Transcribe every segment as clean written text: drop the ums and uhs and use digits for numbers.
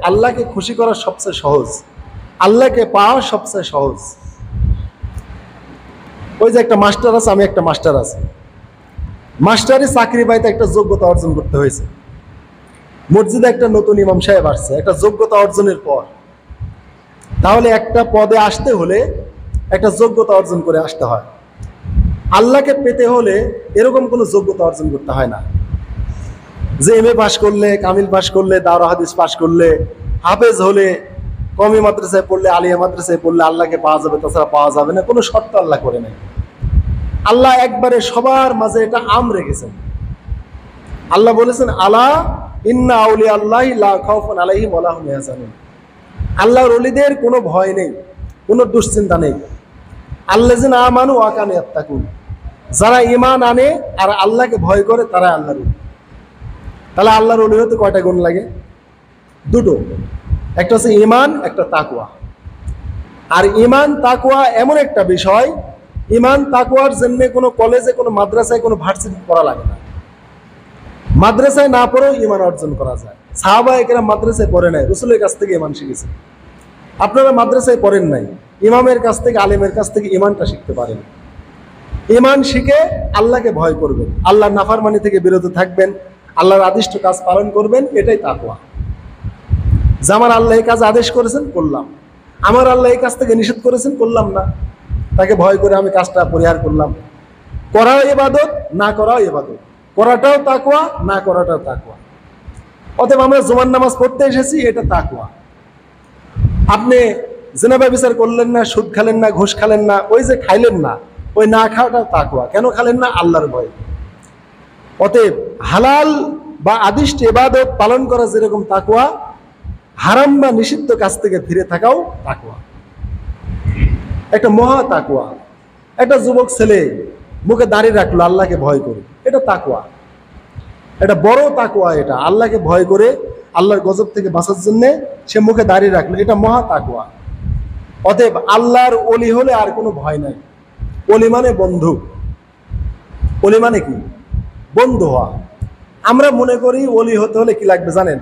আল্লাহকে খুশি করা সবচেয়ে সহজ, আল্লাহকে পাওয়া সবচেয়ে সহজ। ওই যে একটা মাস্টার আছে, আমি একটা মাস্টার আছি, মাস্টারি চাকরি পাইতে একটা যোগ্যতা অর্জন করতে হয়েছে। মসজিদে একটা নতুন ইমাম সাহেব আসছে, একটা যোগ্যতা অর্জনের পর। তাহলে একটা পদে আসতে হলে একটা যোগ্যতা অর্জন করে আসতে হয়। আল্লাহকে পেতে হলে এরকম কোনো যোগ্যতা অর্জন করতে হয় না যে এমএ পাস করলে, কামিল পাস করলে, দাওরা হাদিস পাস করলে, হাফেজ হলে, কমি মাদ্রাসায় পড়লে, আলিয়া মাদ্রাসায় পড়লে আল্লাহকে পাওয়া যাবে, তাছাড়া পাওয়া যাবে না। কোনো শর্ত আল্লাহ করে নাই। আল্লাহ একবারে সবার মাঝে এটা আম রেখেছেন। আল্লাহ বলেছেন, আলা ইন্না আউলিয়া আল্লাহি লা খাউফুন আলাইহিম ওয়া লা হুম ইয়াহজানুন। আল্লাহর ওলিদের কোনো ভয় নেই, কোনো দুশ্চিন্তা নেই। আল্লাযিনা আমানু ওয়া কানু ইয়াত্তাকুন, যারা ঈমান আনে আর আল্লাহকে ভয় করে তারা আল্লাহর ওলি। তাহলে আল্লাহর ওলি হতে কয়টা গুণ লাগে? দুটো, একটা হচ্ছে ঈমান, একটা তাকওয়া। আর ঈমান তাকওয়া এমন একটা বিষয়, ঈমান তাকওয়ার জন্য কোনো কলেজে, কোনো মাদ্রাসায়, কোনো ভার্সিটি পড়া লাগে না। মাদ্রাসায় না পড়েও ঈমান অর্জন করা যায়। সাহাবায়ে কেরাম মাদ্রাসায় পড়ে নাই, রাসূলের কাছ থেকে ঈমান শিখেছে। আপনারা মাদ্রাসায় পড়েন নাই, ইমামের কাছ থেকে, আলেমের কাছ থেকে ঈমানটা শিখতে পারেন। ঈমান শিখে আল্লাহকে ভয় করবেন, আল্লাহর নাফরমানি থেকে বিরত থাকবেন, আল্লাহর আদিষ্ট কাজ পালন করবেন, এটাই তাকওয়া। যে আমার আল্লাহ এই কাজ আদেশ করেছেন করলাম, আমার আল্লাহ এই কাজ থেকে নিষেধ করেছেন করলাম না, তাকে ভয় করে আমি কাজটা পরিহার করলাম। করাও ইবাদত, না করাও ইবাদত, করাটাও তাকওয়া, না করাটাও তাকওয়া। অতএব আমরা জুমার নামাজ পড়তে এসেছি, এটা তাকওয়া। আপনি জিনা ব্যভিচার করলেন না, সুদ খালেন না, ঘুষ খালেন না, ওই যে খাইলেন না, ওই না খাওয়াটাও তাকওয়া। কেন খালেন না? আল্লাহর ভয়। অতএব হালাল বা আদিষ্ট ইবাদত পালন করা যেরকম তাকওয়া, হারাম বা নিষিদ্ধ কাজ থেকে ফিরে থাকাও তাকওয়া, একটা মহা তাকওয়া। একটা যুবক ছেলে মুখে দাড়ি রাখলো আল্লাহকে ভয় করে, এটা তাকওয়া, এটা বড় তাকওয়া। এটা আল্লাহকে ভয় করে আল্লাহর গজব থেকে বাঁচার জন্য সে মুখে দাড়ি রাখলো, এটা মহা তাকওয়া। অতএব আল্লাহর ওলি হলে আর কোনো ভয় নাই। ওলি মানে বন্ধু। ওলি মানে কি? বন্ধু হওয়া। আমরা মনে করি ওলি হতে হলে কি লাগবে জানেন?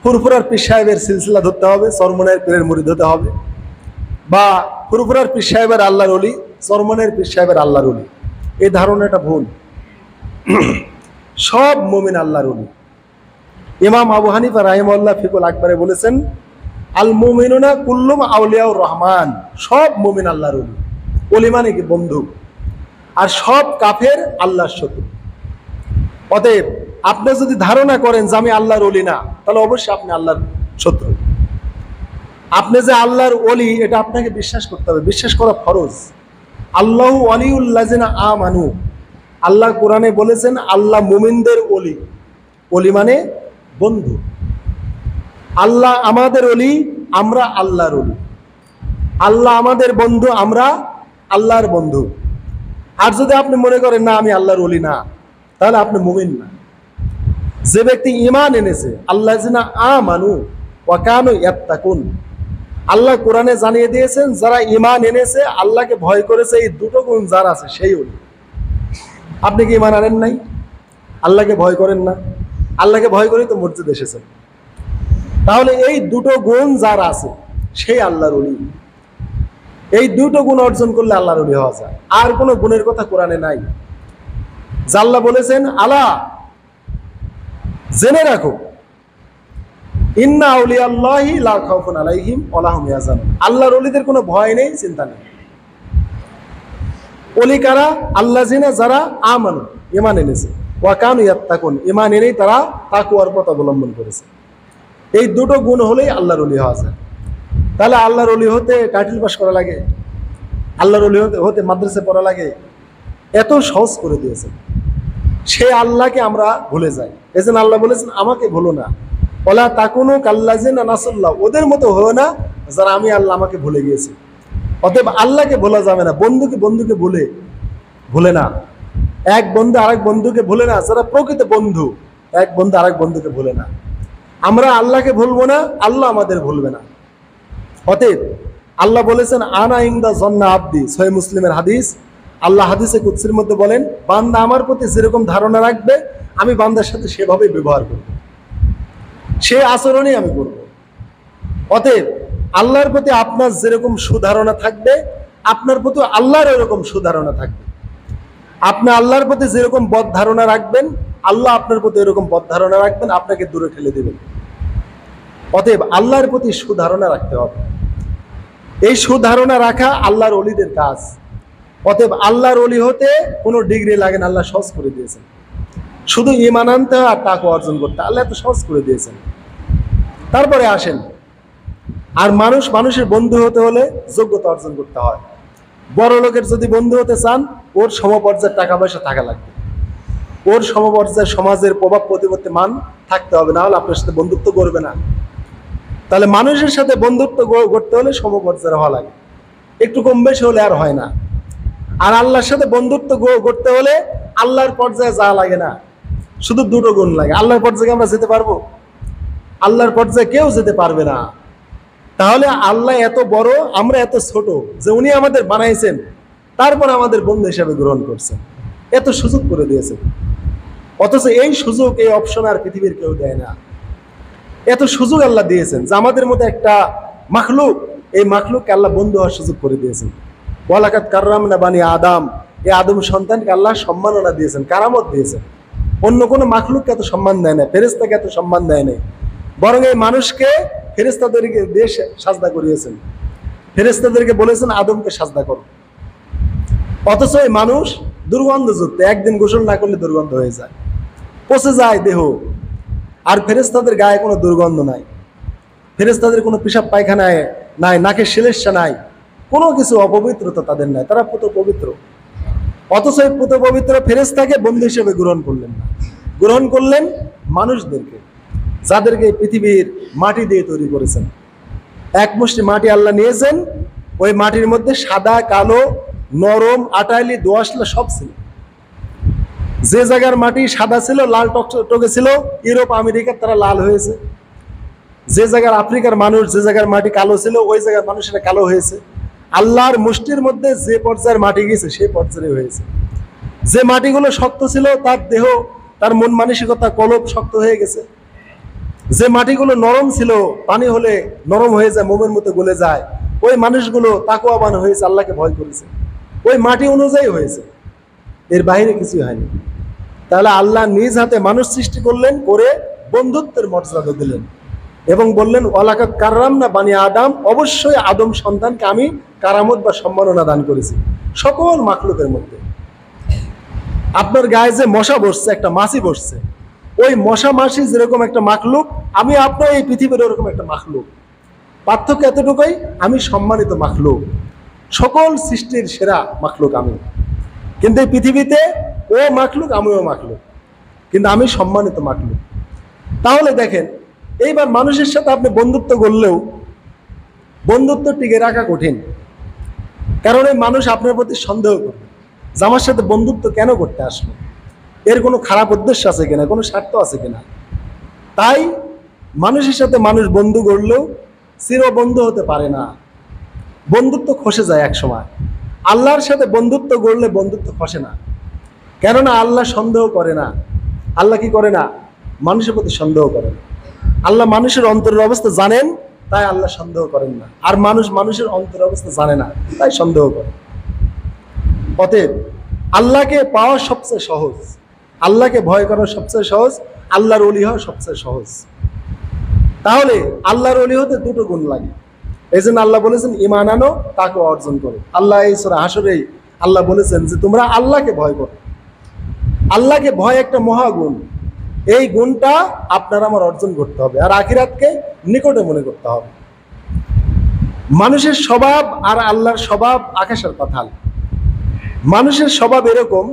ফুরফুরার পীর সাহেবের সিলসিলা ধরতে হবে, চরমনের পীরের মুরিদ হতে হবে, বা ফুরফুরার পীর সাহেবের আল্লাহর ওলি, চরমনের পীর সাহেবের আল্লাহর ওলি। এই ধারণাটা ভুল। সব মুমিন আল্লাহর ওলি। ইমাম আবু হানিফা রাহিমাহুল্লাহ ফিকুল আকবরে বলেছেন, আল মুমিনুনা কুল্লুম আউলিয়াউর রহমান, সব মুমিন আল্লাহর ওলি। ওলি মানে কি? বন্ধু। আর সব কাফের আল্লাহর শত্রু। অতএব আপনি যদি ধারণা করেন যে আমি আল্লাহর ওলি না, তাহলে অবশ্যই আপনি আল্লাহর শত্রু। আপনি যে আল্লাহর ওলি, এটা আপনাকে বিশ্বাস করতে হবে, বিশ্বাস করা ফরজ। আল্লাহু ওয়ালিউল্লাযিনা আমানু, আল্লাহ কোরআনে বলেছেন আল্লাহ মুমিনদের ওলি। ওলি মানে বন্ধু। আল্লাহ আমাদের ওলি, আমরা আল্লাহর ওলি। আল্লাহ আমাদের বন্ধু, আমরা আল্লাহর বন্ধু। আর যদি আপনি মনে করেন না আমি আল্লাহর ওলি না, তাহলে আপনি মুমিন না। যে ব্যক্তি ঈমান এনেছে, আল্লাযিনা আমানু ওয়া কানু ইয়াত্তাকুন, আল্লাহ কোরআনে জানিয়ে দিয়েছেন যারা ঈমান এনেছে, আল্লাহকে ভয় করেছে, এই দুটো গুণ যার আছে সেই ওলি। আপনি কি ঈমান আনেন নাই? আল্লাহকে ভয় করেন না? আল্লাহকে ভয় করেই তো মসজিদে এসেছেন। তাহলে এই দুটো গুণ যার আছে সেই আল্লাহর ওলি। এই দুটো গুণ অর্জন করলে আল্লাহর ওলি হওয়া যায়। আর কোনো গুণের কথা কোরআনে নাই। আল্লাহ বলেছেন, আলা জেনে রাখো, ইন্না আউলিয়াল্লাহি লা খাউফুন আলাইহিম ওয়া লা হুম ইয়াহজানুন, আল্লাহর ওলিদের কোনো ভয় নেই, চিন্তা নেই। ওলি কারা? আল্লাযিনা, যারা আমানু, ঈমান এনেছে, ওয়া কানু ইয়াত্তাকুন, ঈমান এনেই তারা তাকওয়ার পথ অবলম্বন করেছে। এই দুটো গুণ হলেই আল্লাহর ওলি হওয়া যায়। তাহলে আল্লাহর ওলি হতে টাইটেল পাস করা লাগে? আল্লাহর ওলি হতে মাদ্রাসায় পড়া লাগে? এত সহজ করে দিয়েছে। সে আল্লাহকে আমরা ভুলে যাই। এজন্য আল্লাহ বলেছেন, আমাকে ভুলো না, ওয়ালা তাকুনু কাল্লাযিনা নাসুল্লাহ, ওদের মতো হও না যারা আমি আল্লাহ আমাকে ভুলে গিয়েছি। অতএব আল্লাহকে ভোলা যাবে না, বন্ধুকে ভুলে না, এক বন্ধু আরেক বন্ধুকে ভুলে না। যারা প্রকৃত বন্ধু, এক বন্ধু আরেক বন্ধুকে ভুলে না। আমরা আল্লাহকে ভুলবো না, আল্লাহ আমাদের ভুলবে না। অতএব আল্লাহ বলেছেন, আনা ইনদা যন্না আবদি, সহিহ মুসলিমের হাদিস। আল্লাহ হাদিসে কুদসির মধ্যে বলেন, বান্দা আমার প্রতি যেরকম ধারণা রাখবে, আমি বান্দার সাথে সেভাবে ব্যবহার করব, সে আচরণই আমি করব। অতএব আল্লাহর প্রতি আপনার যেরকম সুধারণা থাকবে, আপনার প্রতি আল্লাহর এরকম সুধারণা থাকবে। আপনি আল্লাহর প্রতি যেরকম বদ ধারণা রাখবেন, আল্লাহ আপনার প্রতি এরকম বদ ধারণা রাখবেন, আপনাকে দূরে ঠেলে দেবেন। অতএব আল্লাহর প্রতি সুধারণা রাখতে হবে। এই সুধারণা রাখা আল্লাহর ওলিদের কাজ। অতএব আল্লাহর ওলি হতে কোনো ডিগ্রি লাগে না, আল্লাহ সহজ করে দিয়েছেন। শুধু ঈমান আনতে হয় আর তাকওয়া অর্জন করতে, আল্লাহ তো সহজ করে দিয়েছেন। তারপরে আসেন, আর মানুষের বন্ধু হতে হলে যোগ্যতা অর্জন করতে হয়। বড় লোকের যদি বন্ধু হতে চান, ওর সমপর্যায়ের টাকা পয়সা থাকা লাগবে, ওর সমপর্যায়ের সমাজের প্রভাব প্রতিপত্তি মান থাকতে হবে, না হলে আপনার সাথে বন্ধুত্ব করবে না। তাহলে মানুষের সাথে বন্ধুত্ব করতে হলে সমপর্যায়ের হওয়া লাগে, একটু কম বেশি হলে আর হয় না। আর আল্লাহর সাথে বন্ধুত্ব করতে হলে আল্লাহর পর্যায়ে যা লাগে না, শুধু দুটো গুণ লাগে। আল্লাহর পর্যায়ে আমরা যেতে পারবো? আল্লাহর পর্যায়ে কেউ যেতে পারবে না। তাহলে আল্লাহ এত বড়, আমরা এত ছোট, যে উনি আমাদের বানাইছেন, তারপর আমাদের বন্ধু হিসাবে গ্রহণ করছেন, এত সুযোগ করে দিয়েছেন। অথচ এই সুযোগ, এই অপশন আর পৃথিবীর কেউ দেয় না। এত সুযোগ আল্লাহ দিয়েছেন যে আমাদের মধ্যে একটা মাখলুক, এই মাখলুককে আল্লাহ বন্ধু হওয়ার সুযোগ করে দিয়েছেন। ওয়ালাকাদ কাররামনা বানি আদম, এই আদম সন্তানকে আল্লাহ সম্মাননা দিয়েছেন, কারামত দিয়েছেন। অন্য কোনো মাখলুককে এত সম্মান দেয় না, ফেরেশতাকে এত সম্মান দেয় নাই। বরং এই মানুষকে ফেরেশতাদেরকে দিয়ে সাজদা করিয়েছেন, ফেরেশতাদেরকে বলেছেন আদমকে সাজদা করো। অথচ এই মানুষ দুর্গন্ধযুক্ত, একদিন গোসল না করলে দুর্গন্ধ হয়ে যায়, পচে যায় দেহ। আর ফেরেশতাদের গায়ে কোনো দুর্গন্ধ নাই, ফেরেশতাদের কোনো পেশাব পায়খানায় নাই, নাকের শিলেশা নাই, কোনো কিছু অপবিত্রতা তাদের নাই, তারা পুত পবিত্র। অথচ এই পুত পবিত্র ফেরেশতাকে বন্ধু হিসেবে গ্রহণ করলেন না, গ্রহণ করলেন মানুষদেরকে, যাদেরকে পৃথিবীর মাটি দিয়ে তৈরি করেছেন। এক মুষ্টি মাটি আল্লাহ নিয়েছেন, ওই মাটির মধ্যে সাদা, কালো, নরম, আটাইলি, দোআঁশলা সব ছিল। যে জায়গার মাটি সাদা ছিল, লাল টকটকে ছিল, ইউরোপ আমেরিকার তারা লাল হয়েছে। যে জায়গার আফ্রিকার মানুষ, যে জায়গার মাটি কালো ছিল, ওই জায়গার মানুষেরা কালো হয়েছে। আল্লাহর মুষ্টির মধ্যে যে পর্যায়ের মাটি গেছে, সেই পর্যায়ে হয়েছে। যে মাটিগুলো শক্ত ছিল, তার দেহ, তার মন মানসিকতা, কলব শক্ত হয়ে গেছে। যে মাটিগুলো নরম ছিল, পানি হলে নরম হয়ে যায়, মোমের মতো গলে যায়, ওই মানুষগুলো তাকওয়াবান হয়েছে, আল্লাহকে ভয় করেছে। ওই মাটি অনুযায়ী হয়েছে, এর বাইরে কিছুই হয়নি। তাহলে আল্লাহ নিজ হাতে মানুষ সৃষ্টি করলেন, করে বন্ধুত্বের মর্যাদা দিলেন এবং বললেন ওয়ালাকাদ কাররামনা বানি আদম, অবশ্যই আদম সন্তানকে আমি কারামত বা সম্মাননা দান করেছি সকল মাখলুকের মধ্যে। আপনার গায়ে যে মশা বসছে, একটা মাছি বসছে, ওই মশা মাছি যেরকম একটা মাখলুক, আমি আপনার এই পৃথিবীর ওরকম একটা মাখলুক। পার্থক্য এতটুকুই, আমি সম্মানিত মাখলুক, সকল সৃষ্টির সেরা মাখলুক আমি। কিন্তু এই পৃথিবীতে ও মাখলুক, আমিও মাখলুক, কিন্তু আমি সম্মানিত মাখলুক। তাহলে দেখেন, এইবার মানুষের সাথে আপনি বন্ধুত্ব করলেও বন্ধুত্ব টিকে রাখা কঠিন। কারণ এই মানুষ আপনার প্রতি সন্দেহ করবে যে আমার সাথে বন্ধুত্ব কেন করতে আসলো, এর কোনো খারাপ উদ্দেশ্য আছে কিনা, কোনো স্বার্থ আছে কিনা। তাই মানুষের সাথে মানুষ বন্ধু করলেও চির বন্ধু হতে পারে না, বন্ধুত্ব খসে যায় এক সময়। আল্লাহর সাথে বন্ধুত্ব করলে বন্ধুত্ব খসে না, কেননা আল্লাহ সন্দেহ করে না। আল্লাহ কি করে না? মানুষের প্রতি সন্দেহ করে না। আল্লাহ মানুষের অন্তরের অবস্থা জানেন, তাই আল্লাহ সন্দেহ করেন না। আর মানুষ মানুষের অন্তরের অবস্থা জানে না, তাই সন্দেহ করে। অতএব আল্লাহকে পাওয়া সবচেয়ে সহজ, আল্লাহকে ভয় করা সবচেয়ে সহজ, আল্লাহর ওলি হওয়া সবচেয়ে সহজ। তাহলে আল্লাহর ওলি হতে দুটো গুণ লাগে। এই জন্য আল্লাহ বলেছেন ঈমান আনো, তাকওয়া অর্জন করো। আল্লাহ এই সূরা হাশরেই আল্লাহ বলেছেন যে তোমরা আল্লাহকে ভয় করো। আল্লাহকে ভয় একটা মহাগুণ, এই গুণটা আপনার আমার অর্জন করতে হবে, আর আখিরাতকে নিকটে মনে করতে হবে। মানুষের স্বভাব আর আল্লাহর স্বভাব আকাশের পাতাল। মানুষের স্বভাব এরকম,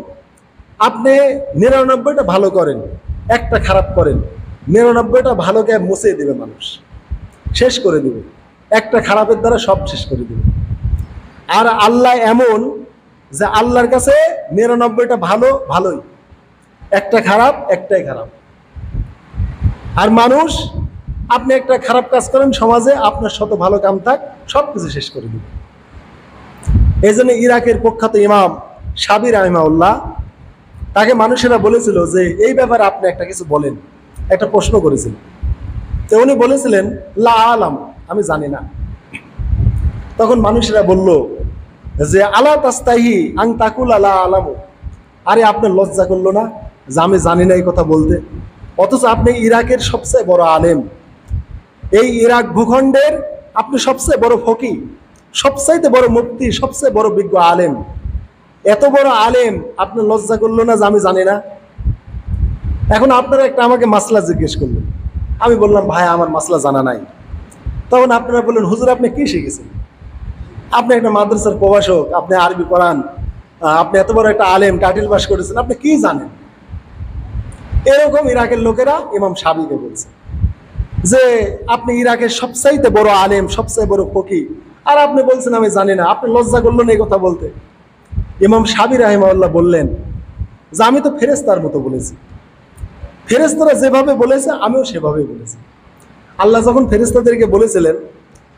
আপনি 99টা ভালো করেন, একটা খারাপ করেন, 99টা ভালোকে মুছে দেবে মানুষ, শেষ করে দেবে, একটা খারাপের দ্বারা সব শেষ করে দেবে। আর আল্লাহ এমন যে আল্লাহর কাছে 99টা ভালো ভালোই, একটা খারাপ একটাই খারাপ। আর মানুষ, আপনি একটা খারাপ কাজ করেন সমাজে, আপনার শত ভালো কাম থাক, সব কিছু শেষ করে দিবে। এই জন্য ইরাকের প্রখ্যাত ইমাম সাবির রাহিমাহুল্লাহ, তাকে মানুষেরা বলেছিল যে এই ব্যাপারে আপনি একটা কিছু বলেন, একটা প্রশ্ন করেছিলেন। তো উনি বলেছিলেন লা আলাম, আমি জানি না। তখন মানুষেরা বলল যে আলা তাস্তাহি আং তাকুল আলা আলামু, আরে আপনার লজ্জা করলো না যে আমি জানি না এই কথা বলতে? অথচ আপনি ইরাকের সবচেয়ে বড় আলেম, এই ইরাক ভূখণ্ডের আপনি সবচেয়ে বড় ফকিহ, সবচাইতে বড় মুফতি, সবচেয়ে বড় বিজ্ঞ আলেম, এত বড় আলেম, আপনার লজ্জা করলো না যে আমি জানি না? এখন আপনারা একটা আমাকে মাসলা জিজ্ঞেস করলেন, আমি বললাম ভাই আমার মাসলা জানা নাই। তখন আপনারা বললেন হুজুর আপনি কি শিখেছেন? আপনি একটা মাদ্রাসার প্রভাষক, আপনি আরবি পড়ান, আপনি এত বড় একটা আলেম, টাইটেল পাস করেছেন, আপনি কি জানেন? এরকম ইরাকের লোকেরা ইমাম শাফিকে বলছে যে আপনি ইরাকের সবচাইতে বড় আলেম, সবচেয়ে বড় ফকিহ, আর আপনি বলছেন আমি জানি না। আপনি লজ্জা করলেন এই কথা বলতে? ইমাম শাফি রাহিমাহুল্লাহ বললেন যে আমি তো ফেরেশতার মতো বলেছি, ফেরেশতারা যেভাবে বলেছে আমিও সেভাবেই বলেছি। আল্লাহ যখন ফেরেশতাদেরকে বলেছিলেন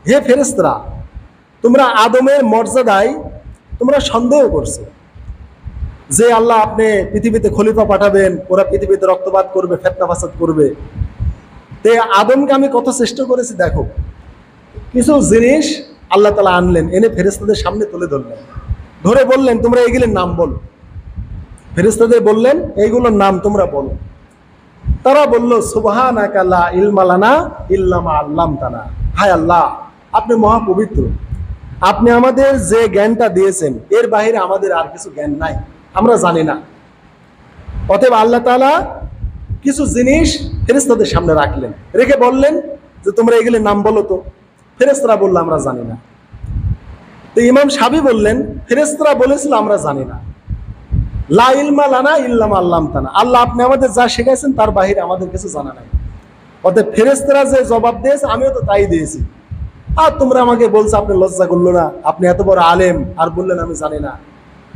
হে ফেরেশতারা, তোমরা আদমের মর্যাদায় তোমরা সন্দেহ করছো যে আল্লাহ আপনি পৃথিবীতে খলিফা পাঠাবেন, ওরা পৃথিবীতে রক্তপাত করবে, ফিতনা ফাসাদ করবে। তে আদমকে আমি কত চেষ্টা করেছি দেখো। কিছু জিনিস আল্লাহ তাআলা আনলেন, এনে ফেরেশতাদের সামনে তুলে ধরলেন, ধরে বললেন তোমরা এইগুলোর নাম বলো। ফেরেশতাদের বললেন এইগুলোর নাম তোমরা বলো। তারা বলল সুবহানাকা লা ইলমা লানা ইল্লা মা আল্লামতানা, হায় আল্লাহ আপনি মহাপবিত্র, আপনি আমাদের যে জ্ঞানটা দিয়েছেন এর বাইরে আমাদের আর কিছু জ্ঞান নাই, আমরা জানি না। অতএব আল্লাহ তাআলা কিছু জিনিস ফেরেশতাদের সামনে রাখলেন, রেখে বললেন যে তোমরা এগুলোর নাম বলো তো। ফেরেশতারা বলল আমরা জানি না। তো ইমাম শাফি বললেন ফেরেশতারা বলেছিল আমরা জানি না, লা ইলমা লানা ইল্লা মা আল্লামতানা, আল্লাহ আপনি আমাদের যা শেখাইছেন তার বাইরে আমাদের কিছু জানা নাই। অতএব ফেরেশতারা যে জবাব দিয়েছে আমিও তো তাই দিয়েছি। আর তোমরা আমাকে বলছো আপনি লজ্জা করলো না, আপনি এত বড় আলেম আর বললেন আমি জানি না।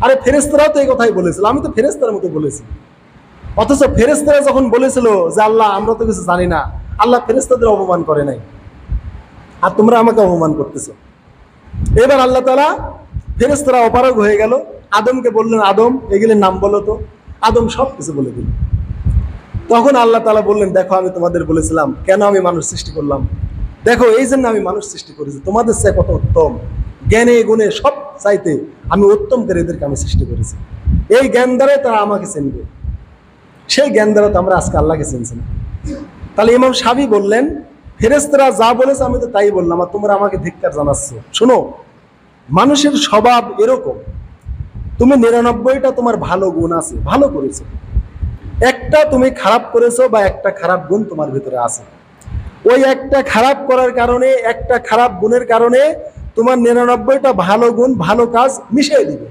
আরে ফেরেশতারাও তো এই কথাই বলেছিল, আমি তো ফেরেশতার মতো বলেছি। অথচ ফেরেশতারা যখন বলেছিল যে আল্লাহ আমরা তো কিছু জানি না, আল্লাহ ফেরেশতাদের অপমান করে নাই, আর তোমরা আমাকে অপমান করতেছো। এবার আল্লাহ তাআলা ফেরেশতারা অপারগ হয়ে গেল, আদমকে বললেন আদম এগুলোর নাম বলো তো। আদম সব কিছু বলে দিল। তখন আল্লাহ তাআলা বললেন দেখো আমি তোমাদের বলেছিলাম কেন আমি মানুষ সৃষ্টি করলাম, দেখো এই জন্য আমি মানুষ সৃষ্টি করেছি, তোমাদের চেয়ে কত উত্তম, জ্ঞানে গুণে সব চাইতে আমি উত্তম করে এদেরকে আমি সৃষ্টি করেছি। এই জ্ঞান দ্বারাই তারা আমাকে চিনবে, সেই জ্ঞান দ্বারা তো আমরা আজকে আল্লাহকে চিনছি না। তাহলে ইমাম শাফি বললেন ফেরেশতারা যা বলেছে আমি তো তাই বললাম, আর তোমরা আমাকে ধিক্কার জানাচ্ছ। শোনো, মানুষের স্বভাব এরকম, তুমি 99টা তোমার ভালো গুণ আছে, ভালো করেছো, একটা তুমি খারাপ করেছো বা একটা খারাপ গুণ তোমার ভিতরে আছে। ওই একটা খারাপ করার কারণে, একটা খারাপ গুণের কারণে তোমার 99টা ভালো গুণ, ভালো কাজ মিশিয়ে দিবে,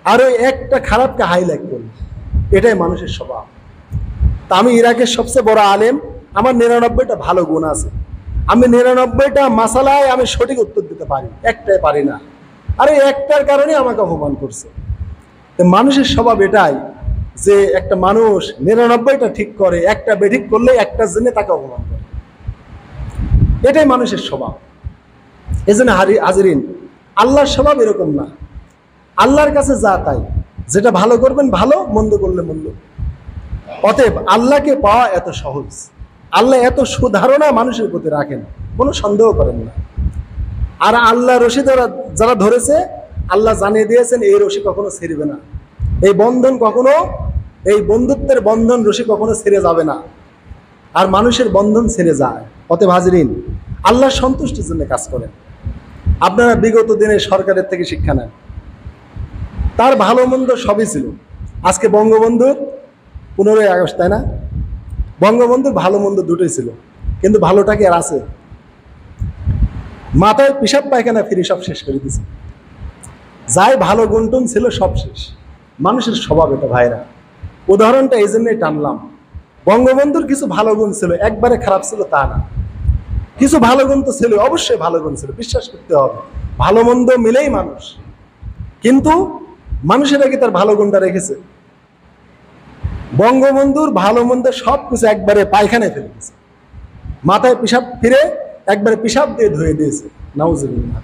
আর ওই একটা খারাপকে হাইলাইট করবে। এটাই মানুষের স্বভাব। তা আমি ইরাকের সবচেয়ে বড় আলেম, আমার 99টা ভালো গুণ আছে, আমি 99টা মাসালায় আমি সঠিক উত্তর দিতে পারি, একটাই পারি না, আরে একটার কারণে আমাকে অপমান করছে। মানুষের স্বভাব এটাই যে একটা মানুষ 99টা ঠিক করে, একটা বেঠিক করলে একটার জন্য তাকে অপমান করে, এটাই মানুষের স্বভাব। এজন্য হাজিরিন, আল্লাহর স্বভাব এরকম না। আল্লাহর কাছে যা তাই, যেটা ভালো করবেন ভালো, মন্দ করলে মন্দ। অতএব আল্লাহকে পাওয়া এত সহজ, আল্লাহ এত সুধারণা মানুষের প্রতি রাখেন, কোনো সন্দেহ করেন না। আর আল্লাহ রশি যারা ধরেছে, আল্লাহ জানিয়ে দিয়েছেন এই রশি কখনো ছিঁড়বে না, এই বন্ধন কখনো, এই বন্ধুত্বের বন্ধন রশি কখনো ছিঁড়ে যাবে না, আর মানুষের বন্ধন ছিঁড়ে যায়। অতএব হাজিরিন, আল্লাহর সন্তুষ্টির জন্য কাজ করেন। আপনারা বিগত দিনে সরকারের থেকে শিক্ষা নেন, তার ভালো মন্দ সবই ছিল। আজকে বঙ্গবন্ধুর 15ই আগস্ট, তাই না? বঙ্গবন্ধুর ভালো মন্দ দুটোই ছিল, কিন্তু ভালোটা কি আর আছে? মাথায় পিসাব পায়খানা ফিরে সব শেষ করে দিয়েছে, যাই ভালো গুণটুন ছিল সব শেষ। মানুষের স্বভাব এটা ভাইরা, উদাহরণটা এই জন্যই টানলাম। বঙ্গবন্ধুর কিছু ভালো গুণ ছিল, একবারে খারাপ ছিল তা না, কিছু ভালো গুণ তো ছিল, অবশ্যই ভালো গুণ ছিল, বিশ্বাস করতে হবে, ভালো মন্দ মিলেই মানুষ। কিন্তু মানুষেরা কি তার ভালো গুণটা রেখেছে? বঙ্গবন্ধুর ভালো মন্দ সব কিছু একবারে পায়খানায় ফেলে দিয়েছে, মাথায় পিসাব ফিরে একবারে পিসাব দিয়ে ধুয়ে দিয়েছে, নাউজুবিল্লাহ,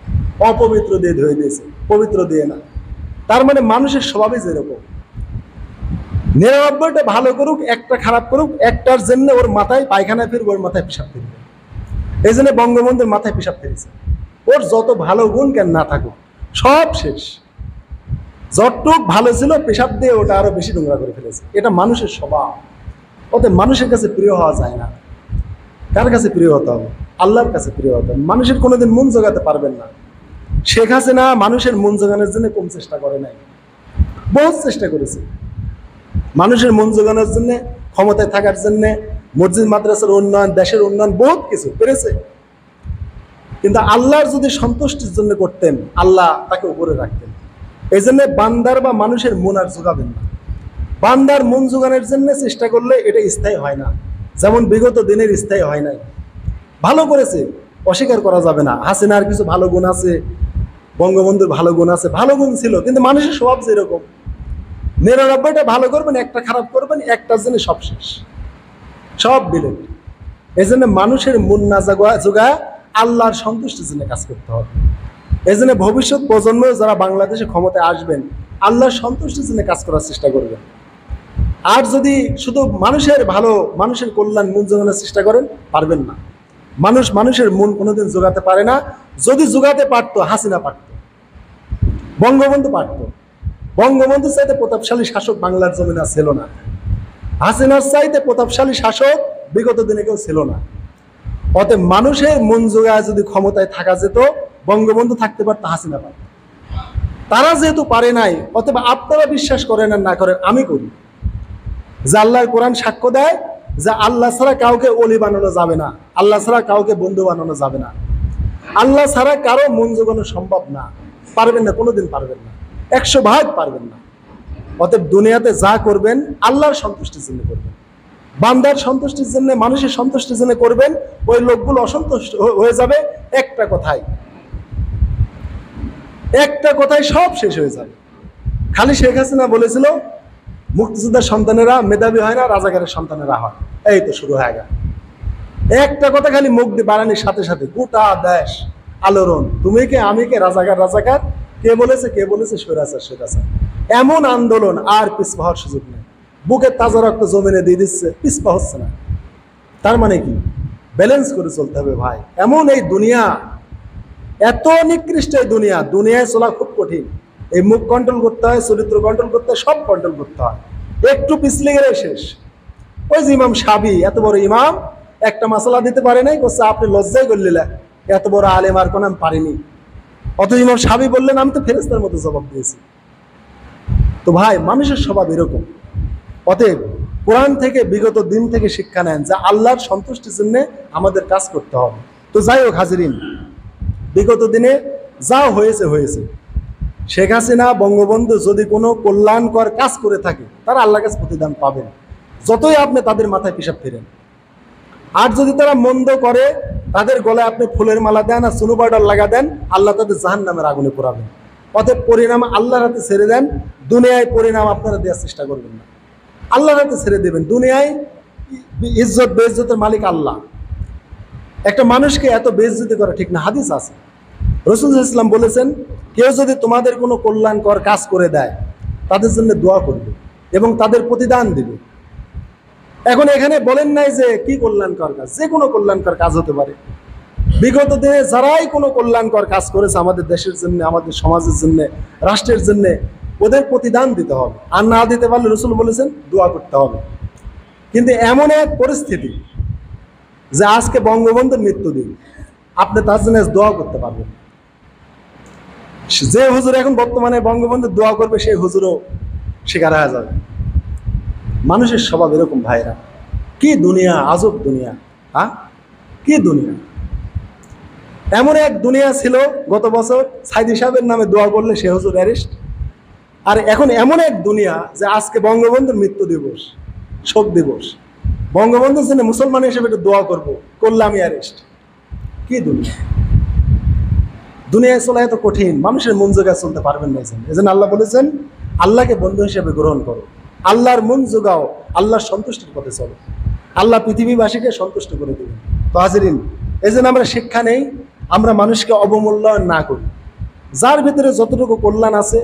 অপবিত্র দিয়ে ধুয়ে দিয়েছে, পবিত্র দিয়ে না। তার মানে মানুষের স্বভাবই যেরকম, 99টা ভালো করুক, একটা খারাপ করুক, একটার জন্য ওর মাথায় পায়খানায় ফিরবে, ওর মাথায় পিসাব ফিরবে। এই জন্য বঙ্গবন্ধুর মাথায় পেশাব ফেলেছে। ওর যত ভালো গুণ কেন না থাকুক, সব শেষ। যতটুক ভালো ছিল পেশাব দিয়ে ওটা আরো বেশি নোংরা করে ফেলেছে। এটা মানুষের স্বভাব। ওতে মানুষের কাছে প্রিয় হওয়া যায় না। কার কাছে প্রিয় হতে হবে? আল্লাহর কাছে প্রিয় হতে হবে। মানুষের কোনোদিন মন জোগাতে পারবেন না। শেখ হাসিনা মানুষের মন জোগানোর জন্য কম চেষ্টা করে নাই, বহুত চেষ্টা করেছে। মানুষের মন জোগানোর জন্য, ক্ষমতায় থাকার জন্য, মসজিদ মাদ্রাসার উন্নয়ন, দেশের উন্নয়ন, বহুত কিছু পেরেছে। কিন্তু আল্লাহর যদি সন্তুষ্টির জন্য করতেন, আল্লাহ তাকে উপরে রাখতেন। এই জন্য বান্দার বা মানুষের মন আর জোগাবেন না। বান্দার মন জোগানোর জন্য চেষ্টা করলে এটা স্থায়ী হয় না, যেমন বিগত দিনের স্থায়ী হয় নাই। ভালো করেছে, অস্বীকার করা যাবে না। হাসিনার কিছু ভালো গুণ আছে, বঙ্গবন্ধুর ভালো গুণ আছে, ভালো গুণ ছিল। কিন্তু মানুষের স্বভাব যেরকম, ৯৯টা ভালো করবেন, একটা খারাপ করবেন, একটার জন্য সব শেষ, সব বিলেন। এই জন্য মানুষের মন না জোগায় আল্লাহর সন্তুষ্টির জন্য কাজ করতে হবে। এই জন্য ভবিষ্যৎ প্রজন্ম যারা বাংলাদেশে ক্ষমতায় আসবেন, আল্লাহর সন্তুষ্টির জন্য কাজ করার চেষ্টা করবেন। আর যদি শুধু মানুষের ভালো, মানুষের কল্যাণ মন জোগানোর চেষ্টা করেন, পারবেন না। মানুষের মন কোনোদিন জোগাতে পারে না। যদি জোগাতে পারতো, হাসিনা পারত, বঙ্গবন্ধু পারত। বঙ্গবন্ধু চাইতে প্রতাপশালী শাসক বাংলার জমিনে ছিল না। হাসিনার চাইতে প্রতাপশালী শাসক বিগত দিনে কেউ ছিল না। অতএব মানুষের মন জোগায় যদি ক্ষমতায় থাকা যেত, বঙ্গবন্ধু থাকতে পারতো, হাসিনা পারত। তারা যেহেতু পারে নাই, অতএব আপনারা বিশ্বাস করেন আর না করেন, আমি করি যে আল্লাহর কোরআন সাক্ষ্য দেয় যে আল্লাহ ছাড়া কাউকে ওলি বানানো যাবে না, আল্লাহ ছাড়া কাউকে বন্ধু বানানো যাবে না, আল্লাহ ছাড়া কারো মন জোগানো সম্ভব না। পারবেন না, কোনোদিন পারবেন না, 100% পারবেন না। অতএব দুনিয়াতে যা করবেন আল্লাহর সন্তুষ্টির জন্য করবেন, বান্দার সন্তুষ্টির জন্য, মানুষের সন্তুষ্টির জন্য করবেন। ওই লোকগুলো অসন্তুষ্ট হয়ে যাবে একটা কথায় সব শেষ হয়ে যাবে। খালি শেখ হাসিনা বলেছিল মুক্তিযোদ্ধার সন্তানেরা মেধাবী হয় না, রাজাকারের সন্তানেরা হয়। এই তো শুরু হয়ে গেল। একটা কথা খালি মুখ দিয়ে বাড়ানির সাথে সাথে গোটা দেশ আলোড়ন। তুমি কে, আমি কে, রাজাকার। কে বলেছে স্বৈরাচার। এমন আন্দোলন, আর পিছপা হওয়ার সুযোগ নেই। বুকের তাজা রক্ত জমিনে দিয়ে দিচ্ছে, পিছপা হচ্ছে না। তার মানে কি? ব্যালেন্স করে চলতে হবে ভাই। এমন এই দুনিয়া, এত নিকৃষ্ট এই দুনিয়ায় চলা খুব কঠিন। এই মুখ কন্ট্রোল করতে হয়, চরিত্র কন্ট্রোল করতে হয়, সব কন্ট্রোল করতে হয়। একটু পিছলে গেলে শেষ। ওই যে ইমাম সাবি, এত বড় ইমাম, একটা মাসালা দিতে পারে নাই, বলছে আপনি লজ্জাই করলেন, এত বড় আলেম আর কোন আমি পারিনি। অত ইমাম সাবি বললেন আমি তো ফেরেশতার মতো জবাব দিয়েছি। তো ভাই, মানুষের স্বভাব এরকম। অতএব কোরআন থেকে, বিগত দিন থেকে শিক্ষা নেন যে আল্লাহর সন্তুষ্টির জন্য আমাদের কাজ করতে হবে। তো যাই হোক হাজিরিন, বিগত দিনে যা হয়েছে, শেখ হাসিনা, বঙ্গবন্ধু যদি কোনো কল্যাণকর কাজ করে থাকে, তারা আল্লাহর কাছে প্রতিদান পাবেন, যতই আপনি তাদের মাথায় পিশাব ফেরেন। আর যদি তারা মন্দ করে, তাদের গলায় আপনি ফুলের মালা দেন আর সুনো পাউডার লাগা দেন, আল্লাহ তাদের জাহান্নামের আগুনে পোড়াবেন। অতএব পরিণাম আল্লাহর হাতে ছেড়ে দেন। দুনিয়ায় পরিণাম আপনারা দেওয়ার চেষ্টা করবেন না, আল্লাহর হাতে ছেড়ে দেবেন। দুনিয়ায় ইজ্জত বেইজ্জতের মালিক আল্লাহ। একটা মানুষকে এত বেইজ্জতি করা ঠিক না। হাদিস আছে, রাসূল সাল্লাল্লাহু আলাইহি ওয়াসাল্লাম বলেছেন, কেউ যদি তোমাদের কোনো কল্যাণকর কাজ করে দেয়, তাদের জন্য দোয়া করবে এবং তাদের প্রতিদান দিবে। এখন এখানে বলেন নাই যে কি কল্যাণকর কাজ, যে কোনো কল্যাণকর কাজ হতে পারে। বিগত দিনে যারাই কোনো কল্যাণকর কাজ করেছে আমাদের দেশের জন্য, আমাদের সমাজের জন্য, রাষ্ট্রের জন্য, ওদের প্রতিদান দিতে হবে। আর না দিতে পারলে রাসূল বলেছেন দোয়া করতে হবে। কিন্তু এমন এক পরিস্থিতি যে আজকে বঙ্গবন্ধুর মৃত্যুদিন, আপনি তার জন্য দোয়া করতে পারবেন। যে হুজুর এখন বর্তমানে বঙ্গবন্ধুর দোয়া করবে, সেই হুজুরও শিকার হয়ে যাবে। মানুষের স্বভাব এরকম ভাইরা। কি দুনিয়া, আজব দুনিয়া। কি দুনিয়া! এমন এক দুনিয়া ছিল গত বছর সাইদি সাহেবের নামে দোয়া করলে সে হুজুর অ্যারেস্ট। আর এখন এমন এক দুনিয়া যে আজকে বঙ্গবন্ধুর মৃত্যু দিবস, শোক দিবস, বঙ্গবন্ধুর জন্য মুসলমান হিসেবে একটু দোয়া করলে আমি অ্যারেস্ট। কি দুনিয়া! দুনিয়ায় চলা এত কঠিন, মানুষের মন জোগায় চলতে পারবেন না। এজন্য আল্লাহ বলেছেন আল্লাহকে বন্ধু হিসেবে গ্রহণ করো, আল্লাহর মন জোগাও, আল্লাহর সন্তুষ্টির পথে চলো, আল্লাহ পৃথিবীবাসীকে সন্তুষ্ট করে দেবেন। তো হাজিরিন, এই জন্য আমরা শিক্ষা নেই, আমরা মানুষকে অবমূল্যায়ন না করি। যার ভিতরে যতটুকু কল্যাণ আছে,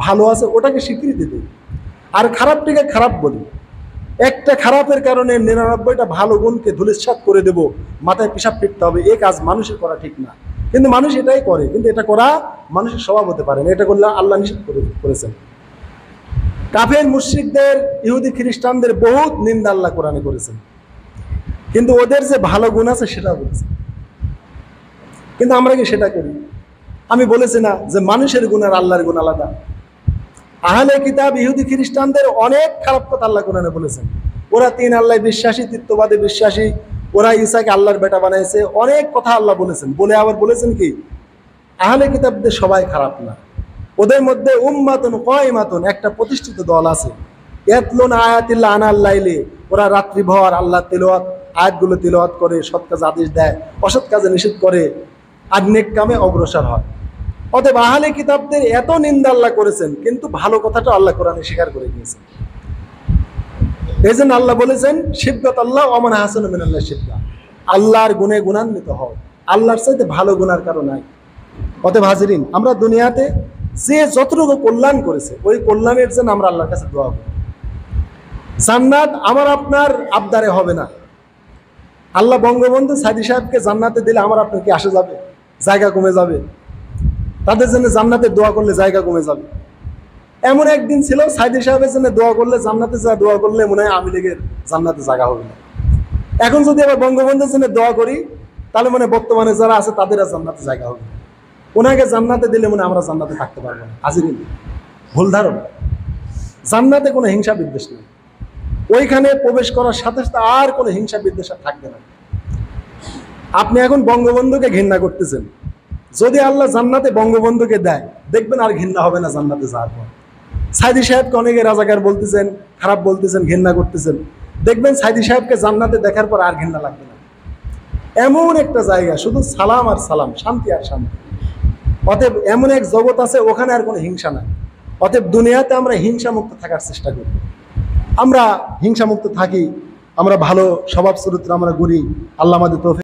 ভালো আছে, ওটাকে স্বীকৃতি দিই, আর খারাপটিকে খারাপ বলি। একটা খারাপের কারণে 99টা ভালো গুণকে ধূলিসাৎ করে দেব, মাথায় পিশাব ফিরতে হবে, এই কাজ মানুষের করা ঠিক না। কিন্তু মানুষ এটাই করে, কিন্তু এটা করা মানুষের স্বভাব হতে পারে না, এটা করলে আল্লাহ নিষেধ করেছেন। কাফের মুশরিকদের, ইহুদি খ্রিস্টানদের বহুত নিন্দা আল্লাহ কোরআনে করেছেন, কিন্তু ওদের যে ভালো গুণ আছে সেটা বলেছেন। কিন্তু আমরা কি সেটা করি? আমি বলেছি না যে মানুষের গুণ আর আল্লাহর গুণ আলাদা? আহলে কিতাব ইহুদি খ্রিস্টানদের অনেক খারাপ কথা আল্লাহ কোরআনে বলেছেন। ওরা 3 আল্লাহ বিশ্বাসী, তৃতীয়বাদে বিশ্বাসী, ওরা ঈসাকে আল্লাহর বেটা বানাইছে, অনেক কথা আল্লাহ বলেছেন। বলে আবার বলেছেন কি, আহলে কিতাবদের সবাই খারাপ না, ওদের মধ্যে উম্মাতুন কায়মাতুন, একটা প্রতিষ্ঠিত দল আছে। ইয়াতলুনা আয়াতিল্লাহ আনাল লাইলি, ওরা রাত্রিভর আল্লাহ তিলাওয়াত, আয়াতগুলো তিলাওয়াত করে, সৎ কাজে আদেশ দেয়, অসৎ কাজে নিষেধ করে, আর নেক কামে অগ্রসর হয়। অতএব আহলে কিতাবদের এত নিন্দা আল্লাহ করেছেন, কিন্তু ভালো কথাটা আল্লাহ কোরআনে স্বীকার করে দিয়েছেন। এই জন্য আল্লাহ বলেছেন, শিবগত আল্লাহ ওমান হাসান মিনাল্লাহ শিবগা, আল্লাহর গুণে গুণান্বিত হও, আল্লাহর চাইতে ভালো গুণার কারণ নাই। অতএব হাজিরিন, আমরা দুনিয়াতে যে যতটুকু কল্যাণ করেছে, ওই কল্যাণের জন্য আমরা আল্লাহর কাছে দোয়া করি। জান্নাত আমার আপনার আবদারে হবে না। আল্লাহ বঙ্গবন্ধু সাইদি সাহেবকে জান্নাতে দিলে আমার আপনার কি আসে যাবে? জায়গা কমে যাবে? তাদের জন্য জান্নাতে দোয়া করলে জায়গা কমে যাবে? এমন একদিন ছিল সাইদি সাহেবের জন্য দোয়া করলে, জান্নাতে যা দোয়া করলে মনে হয় আওয়ামী লীগের জান্নাতে জায়গা হবে না। এখন যদি আবার বঙ্গবন্ধুর জন্য দোয়া করি, তাহলে মানে বর্তমানে যারা আছে তাদের আর জান্নাতে জায়গা হবে না। ওনাকে জান্নাতে দিলে মনে আমরা জান্নাতে থাকতে পারবো না। হাজিরিন, ভুল ধারণা। জান্নাতে কোনো হিংসা বিদ্বেষ নেই, ওইখানে প্রবেশ করার সাথে সাথে আর কোনো হিংসা বিদ্বেষ আর থাকবে না। আপনি এখন বঙ্গবন্ধুকে ঘৃণা করতেছেন, যদি আল্লাহ জান্নাতে বঙ্গবন্ধুকে দেয়, দেখবেন আর ঘৃণা হবে না জান্নাতে যাওয়ার পর। সাইদি সাহেবকে অনেকে রাজাকার বলতেছেন, খারাপ বলতেছেন, ঘৃণা করতেছেন, দেখবেন সাইদি সাহেবকে জান্নাতে দেখার পর আর ঘৃণা লাগবে না। এমন একটা জায়গা, শুধু সালাম আর সালাম, শান্তি আর শান্তি। অতএব এমন এক জগৎ আছে, ওখানে আর কোনো হিংসা নাই। অতএব দুনিয়াতে আমরা হিংসা মুক্ত থাকার চেষ্টা করি, আমরা হিংসা মুক্ত থাকি, আমরা ভালো স্বভাব চরিত্র আমরা গড়ি। আল্লাহ আমাদের তৌফিক